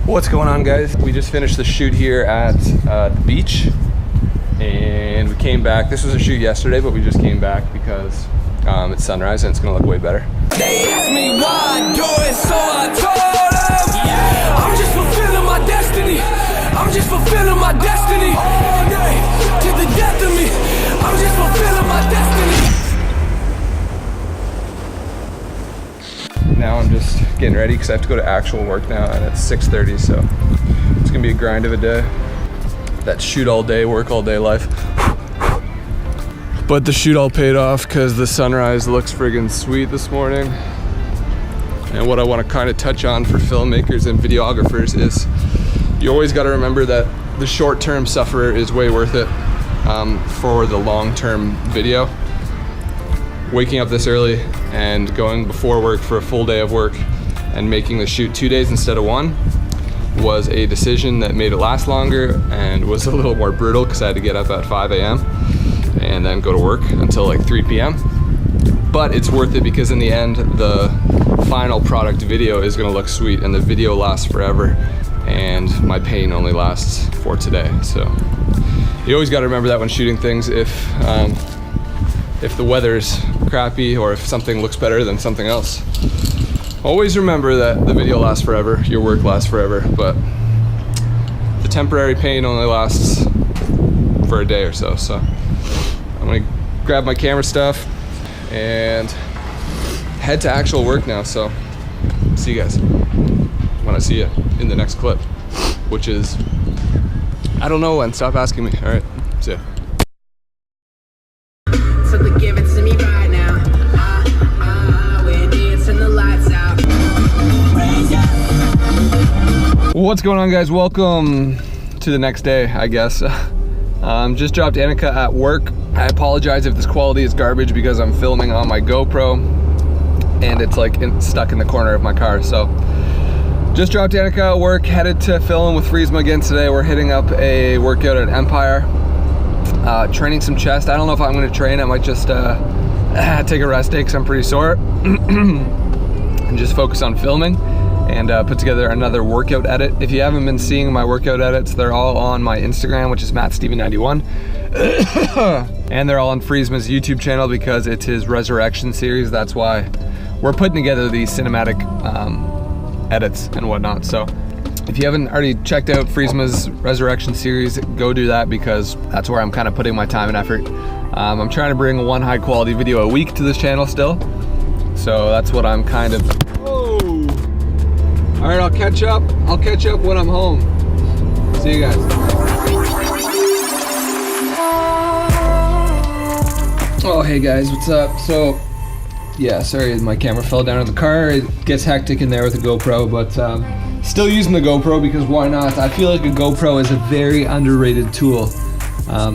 What's going on, guys? We just finished the shoot here at the beach and we came back. This was a shoot yesterday, but we just came back because it's sunrise and it's gonna look way better. They asked me why I do it, so I told them, I'm just fulfilling my destiny. I'm just fulfilling my destiny. All day, to the death of me. I'm just fulfilling my destiny. Now I'm just getting ready because I have to go to actual work now and it's 6:30, so it's gonna be a grind of a day. That shoot all day, work all day life. But the shoot all paid off because the sunrise looks friggin' sweet this morning. And what I want to kind of touch on for filmmakers and videographers is you always got to remember that the short-term sufferer is way worth it for the long-term video. Waking up this early and going before work for a full day of work and making the shoot 2 days instead of one was a decision that made it last longer and was a little more brutal because I had to get up at 5 a.m. and then go to work until like 3 p.m. But it's worth it because in the end, the final product video is gonna look sweet and the video lasts forever and my pain only lasts for today. So you always gotta remember that when shooting things. If the weather's crappy or if something looks better than something else, always remember that the video lasts forever, your work lasts forever, but the temporary pain only lasts for a day or so. So I'm gonna grab my camera stuff and head to actual work now. So see you guys when I see you in the next clip, which is, I don't know when, stop asking me. All right, see ya. Give it to me right now. We're dancing the lights out. What's going on, guys? Welcome to the next day, I guess. Just dropped Annika at work. I apologize if this quality is garbage because I'm filming on my GoPro and it's like stuck in the corner of my car. So just dropped Annika at work, headed to film with Freezma again today. We're hitting up a workout at Empire. Training some chest. I don't know if I'm going to train. I might just take a rest day because I'm pretty sore and just focus on filming and put together another workout edit. If you haven't been seeing my workout edits, they're all on my Instagram, which is MattSteven91. And they're all on Freezma's YouTube channel because it's his Resurrection series. That's why we're putting together these cinematic edits and whatnot. So if you haven't already checked out Freezma's Resurrection series, go do that because that's where I'm kind of putting my time and effort. I'm trying to bring one high quality video a week to this channel still. So that's what I'm kind of, whoa. All right, I'll catch up when I'm home. See you guys. Oh, hey guys, what's up? So, yeah, sorry, my camera fell down in the car. It gets hectic in there with the GoPro, but still using the GoPro because why not? I feel like a GoPro is a very underrated tool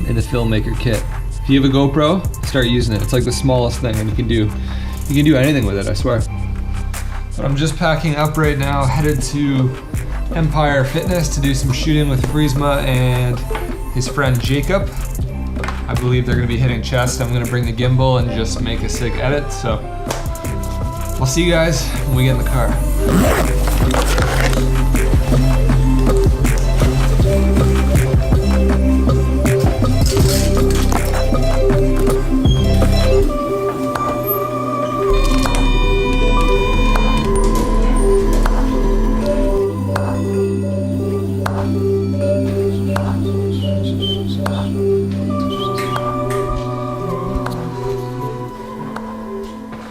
in the filmmaker kit. If you have a GoPro, start using it. It's like the smallest thing and you can do anything with it, I swear. But I'm just packing up right now, headed to Empire Fitness to do some shooting with Freezma and his friend Jacob. I believe they're gonna be hitting chest. I'm gonna bring the gimbal and just make a sick edit. So we'll see you guys when we get in the car.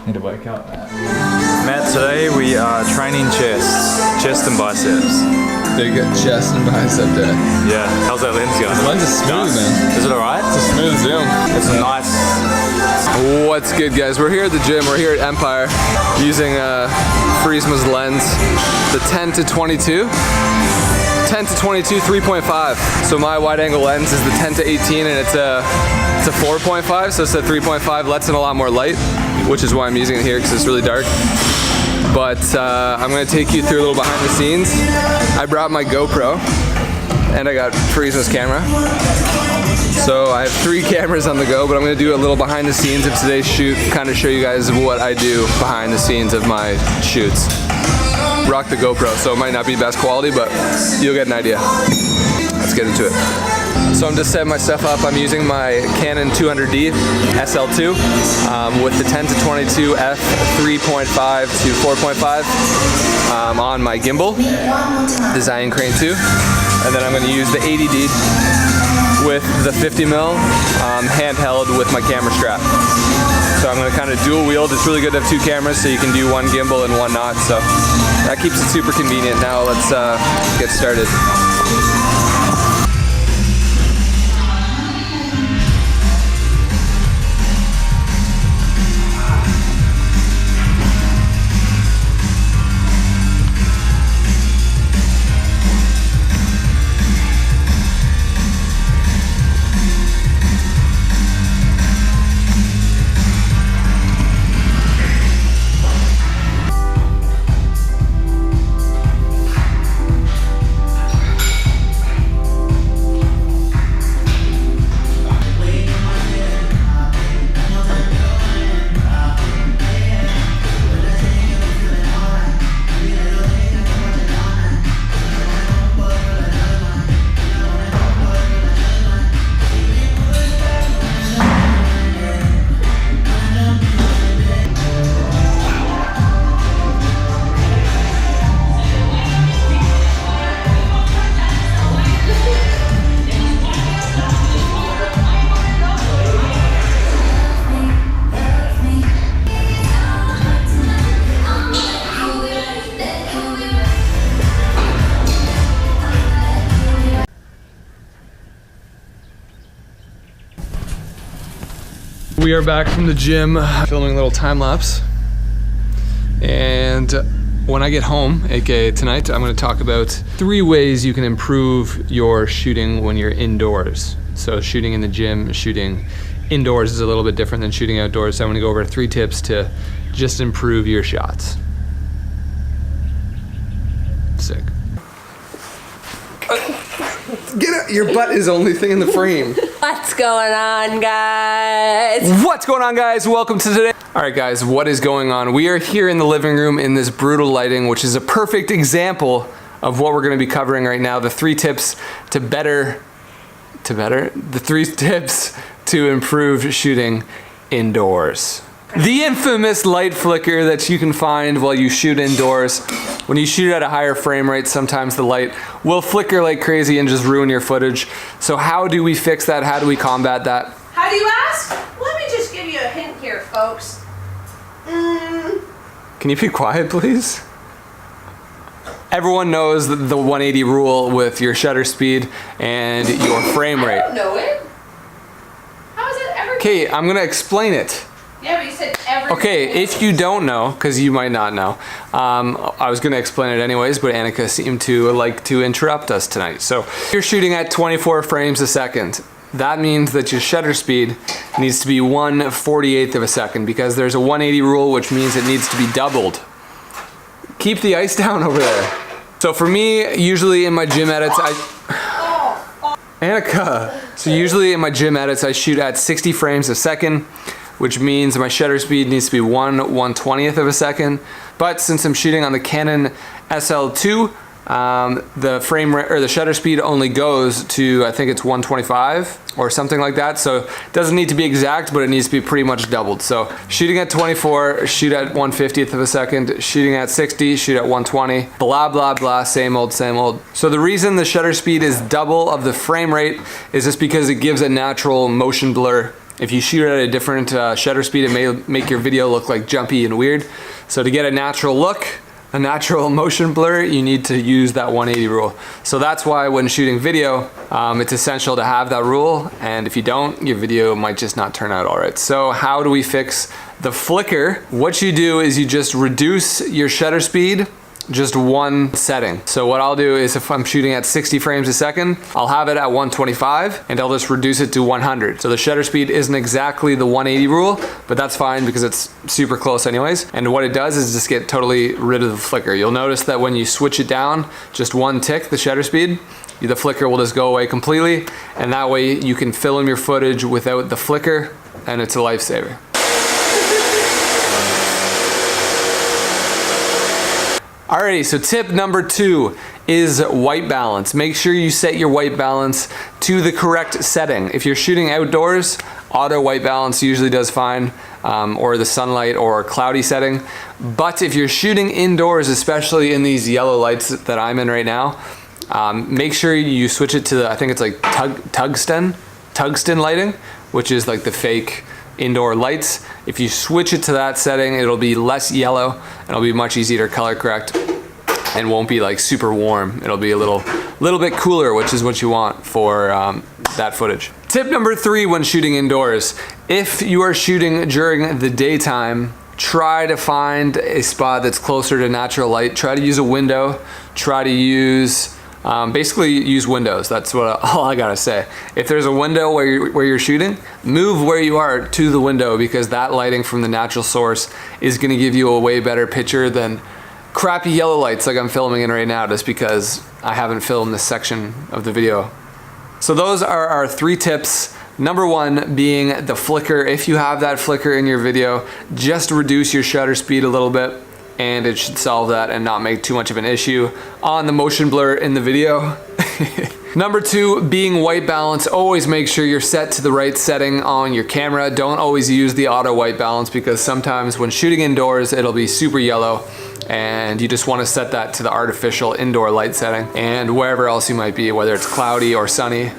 Need to work out that. Matt, today we are training chest and biceps. Big chest and bicep day. Yeah, how's that lens going? The lens is smooth, man. Is it alright? It's a smooth zoom. It's a nice. What's good, guys? We're here at the gym. We're here at Empire using Freezma's lens, the 10 to 22. 10 to 22, 3.5. So my wide angle lens is the 10 to 18 and it's a 4.5, so it's a 3.5, lets in a lot more light, which is why I'm using it here because it's really dark. But I'm gonna take you through a little behind the scenes. I brought my GoPro and I got Freezma's camera. So I have 3 cameras on the go, but I'm gonna do a little behind the scenes of today's shoot, kind of show you guys what I do behind the scenes of my shoots. rock the GoPro, so it might not be best quality, but you'll get an idea. Let's get into it. So I'm just setting my stuff up. I'm using my Canon 200D SL2 with the 10 to 22 f 3.5 to 4.5 on my gimbal, the Zion Crane 2, and then I'm going to use the 80D with the 50mm handheld with my camera strap. So I'm going to kind of dual wield. It's really good to have two cameras, so you can do one gimbal and one not. So that keeps it super convenient. Now let's get started. We are back from the gym, filming a little time lapse. And when I get home, aka tonight, I'm going to talk about 3 ways you can improve your shooting when you're indoors. So shooting in the gym, shooting indoors is a little bit different than shooting outdoors. So I'm going to go over 3 tips to just improve your shots. Sick. Get out! Your butt is the only thing in the frame. What's going on, guys? What's going on, guys? Welcome to today. All right, guys, what is going on? We are here in the living room in this brutal lighting, which is a perfect example of what we're going to be covering right now. The 3 tips to the 3 tips to improve shooting indoors. The infamous light flicker that you can find while you shoot indoors. When you shoot at a higher frame rate, sometimes the light will flicker like crazy and just ruin your footage. So how do we fix that? How do we combat that? How do you ask? Let me just give you a hint here, folks. Can you be quiet, please? Everyone knows the 180 rule with your shutter speed and your frame rate. I don't know it. How is it ever? Okay, I'm gonna explain it. Yeah, but you said every. Okay, if you don't know, because you might not know, I was going to explain it anyways, but Annika seemed to like to interrupt us tonight. So you're shooting at 24 frames a second. That means that your shutter speed needs to be 1/48 of a second, because there's a 180 rule, which means it needs to be doubled. Keep the ice down over there. So for me, usually in my gym edits, Annika. So usually in my gym edits, I shoot at 60 frames a second, which means my shutter speed needs to be 1/120th of a second. But since I'm shooting on the Canon SL2, the shutter speed only goes to, I think it's 125 or something like that. So it doesn't need to be exact, but it needs to be pretty much doubled. So shooting at 24, shoot at 1/50th of a second. Shooting at 60, shoot at 120. Blah, blah, blah, same old, same old. So the reason the shutter speed is double of the frame rate is just because it gives a natural motion blur. If you shoot at a different shutter speed, it may make your video look like jumpy and weird. So to get a natural look, a natural motion blur, you need to use that 180 rule. So that's why when shooting video, it's essential to have that rule. And if you don't, your video might just not turn out all right. So how do we fix the flicker? What you do is you just reduce your shutter speed just one setting. So what I'll do is if I'm shooting at 60 frames a second, I'll have it at 125 and I'll just reduce it to 100. So the shutter speed isn't exactly the 180 rule, but that's fine because it's super close anyways. And what it does is just get totally rid of the flicker. You'll notice that when you switch it down just one tick, the shutter speed, the flicker will just go away completely. And that way you can film your footage without the flicker, and it's a lifesaver. All Alrighty, so tip number 2 is white balance. Make sure you set your white balance to the correct setting. If you're shooting outdoors, auto white balance usually does fine, or the sunlight or cloudy setting. But if you're shooting indoors, especially in these yellow lights that I'm in right now, make sure you switch it to the, I think it's like tungsten lighting, which is like the fake indoor lights. If you switch it to that setting, it'll be less yellow and it'll be much easier to color correct and won't be like super warm. It'll be a little bit cooler, which is what you want for that footage. Tip number 3 when shooting indoors: if you are shooting during the daytime, try to find a spot that's closer to natural light. Try to use a window. Try to use basically use windows. That's all I gotta say. If there's a window where you're shooting, move where you are to the window, because that lighting from the natural source is gonna give you a way better picture than crappy yellow lights like I'm filming in right now, just because I haven't filmed this section of the video. So those are our 3 tips. Number 1 being the flicker. If you have that flicker in your video, just reduce your shutter speed a little bit and it should solve that and not make too much of an issue on the motion blur in the video. Number 2 being white balance. Always make sure you're set to the right setting on your camera. Don't always use the auto white balance, because sometimes when shooting indoors it'll be super yellow and you just want to set that to the artificial indoor light setting, and wherever else you might be, whether it's cloudy or sunny.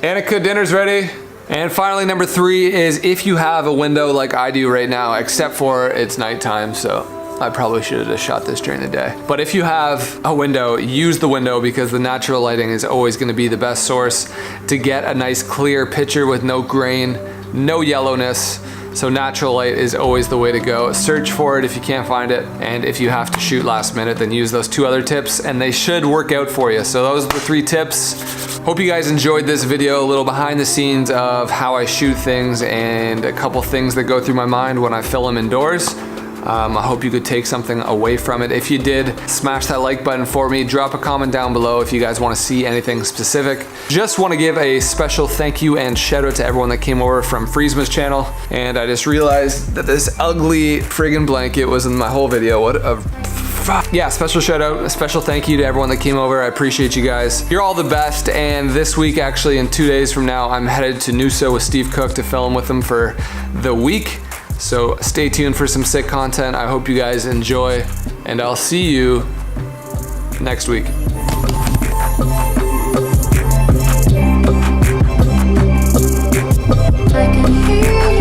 Annika, dinner's ready. And finally, number 3 is if you have a window like I do right now, except for it's nighttime, so I probably should have just shot this during the day. But if you have a window, use the window, because the natural lighting is always going to be the best source to get a nice clear picture with no grain, no yellowness. So natural light is always the way to go. Search for it if you can't find it. And if you have to shoot last minute, then use those 2 other tips and they should work out for you. So those are the 3 tips. Hope you guys enjoyed this video, a little behind the scenes of how I shoot things and a couple things that go through my mind when I film indoors. I hope you could take something away from it. If you did, smash that like button for me. Drop a comment down below if you guys want to see anything specific. Just want to give a special thank you and shout out to everyone that came over from Freezma's channel. And I just realized that this ugly friggin' blanket was in my whole video. What a yeah, special shout out, a special thank you to everyone that came over. I appreciate you guys. You're all the best. And this week, actually in 2 days from now, I'm headed to Noosa with Steve Cook to film with him for the week. So stay tuned for some sick content. I hope you guys enjoy, and I'll see you next week. I can hear you.